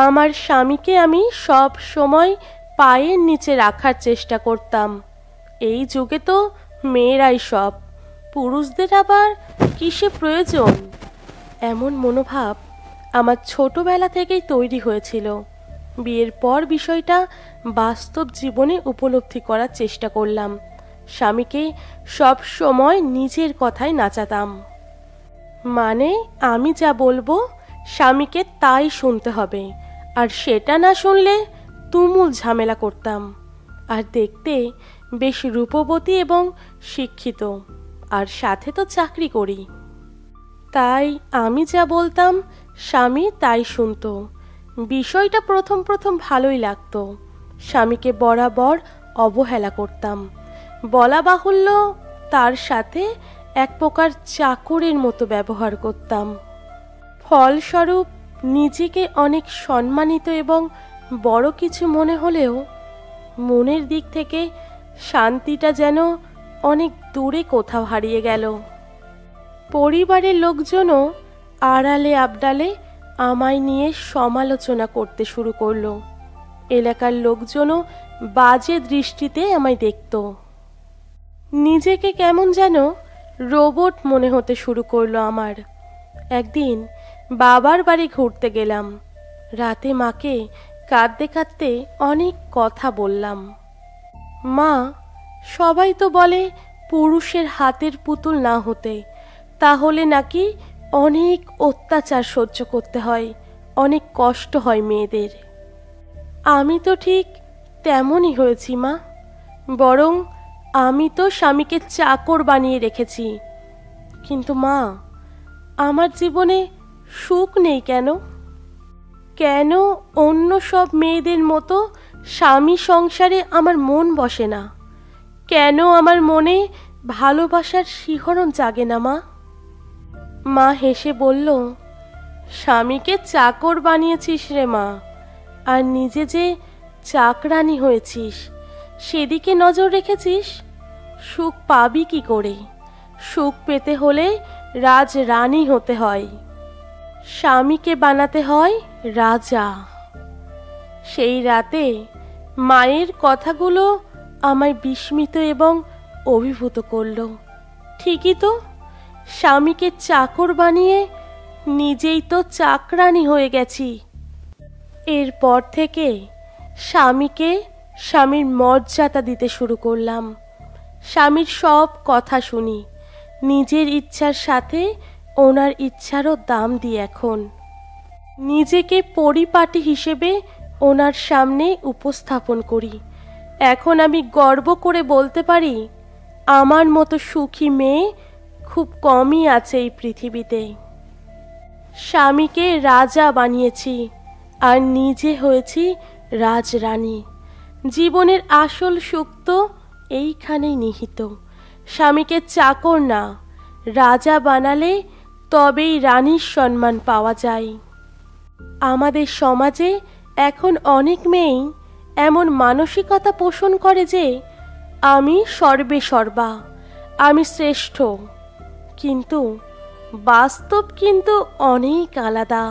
আমার স্বামীকে আমি সব সময় পায়ের নিচে রাখার চেষ্টা করতাম। এই যুগে তো মেয়েরাই সব, পুরুষদের আবার কিসে প্রয়োজন? এমন মনোভাব আমার ছোটবেলা থেকেই তৈরি হয়েছিল। বিয়ের পর বিষয়টা বাস্তব জীবনে উপলব্ধি করার চেষ্টা করলাম। স্বামীকে সব সময় নিজের কথায় নাচাতাম, মানে আমি যা বলবো স্বামীকে তাই শুনতে হবে, আর সেটা না শুনলে তুমুল ঝামেলা করতাম। আর দেখতে বেশ রূপবতী এবং শিক্ষিত, আর সাথে তো চাকরি করি, তাই আমি যা বলতাম স্বামী তাই শুনতো। বিষয়টা প্রথম প্রথম ভালোই লাগতো। স্বামীকে বরাবর অবহেলা করতাম, বলা বাহুল্য তার সাথে এক প্রকার চাকরের মতো ব্যবহার করতাম। ফলস্বরূপ নিজেকে অনেক সম্মানিত এবং বড় কিছু মনে হলেও মনের দিক থেকে শান্তিটা যেন অনেক দূরে কোথাও হারিয়ে গেল। পরিবারের লোকজনও আড়ালে আবডালে আমায় নিয়ে সমালোচনা করতে শুরু করলো। এলাকার লোকজনও বাজে দৃষ্টিতে আমায় দেখত। নিজেকে কেমন যেন রোবট মনে হতে শুরু করলো আমার। একদিন বাবার বাড়ি ঘুরতে গেলাম। রাতে মাকে কাঁদতে কাঁদতে অনেক কথা বললাম। মা, সবাই তো বলে পুরুষের হাতের পুতুল না হতে, তাহলে নাকি অনেক অত্যাচার সহ্য করতে হয়, অনেক কষ্ট হয় মেয়েদের। আমি তো ঠিক তেমনই হয়েছি মা, বরং আমি তো স্বামীকে চাকর বানিয়ে রেখেছি। কিন্তু মা, আমার জীবনে সুখ নেই কেন? কেন অন্য সব মেয়েদের মতো স্বামী সংসারে আমার মন বসে না? কেন আমার মনে ভালোবাসার শিহরণ জাগে না মা? মা হেসে বলল, স্বামীকে চাকর বানিয়েছিস রে মা, আর নিজে যে চাকরানি হয়েছিস সেদিকে নজর রেখেছিস। সুখ পাবি কি করে? সুখ পেতে হলে রাজরানী হতে হয়, স্বামীকে বানাতে হয় রাজা। সেই রাতে মায়ের কথাগুলো আমায় বিস্মিত এবং অভিভূত করল। ঠিকই তো, স্বামীকে চাকর বানিয়ে নিজেই তো চাকরানি হয়ে গেছি। এরপর থেকে স্বামীকে স্বামীর মর্যাদা দিতে শুরু করলাম। স্বামীর সব কথা শুনি, নিজের ইচ্ছার সাথে ওনার ইচ্ছারও দাম দিই। এখন নিজেকে পরিপাটি হিসেবে ওনার সামনে উপস্থাপন করি। এখন আমি গর্ব করে বলতে পারি, আমার মতো সুখী মেয়ে খুব কমই আছে এই পৃথিবীতে। স্বামীকে রাজা বানিয়েছি আর নিজে হয়েছি রাজরানী। জীবনের আসল সুখ তো এইখানেই নিহিত। স্বামীকে চাকর না, রাজা বানালে তবেই রানীর সম্মান পাওয়া যায়। আমাদের সমাজে এখন অনেক মেয়েই এমন মানসিকতা পোষণ করে যে আমি সর্বে সর্বা, আমি শ্রেষ্ঠ। কিন্তু বাস্তব কিন্তু অনেক আলাদা।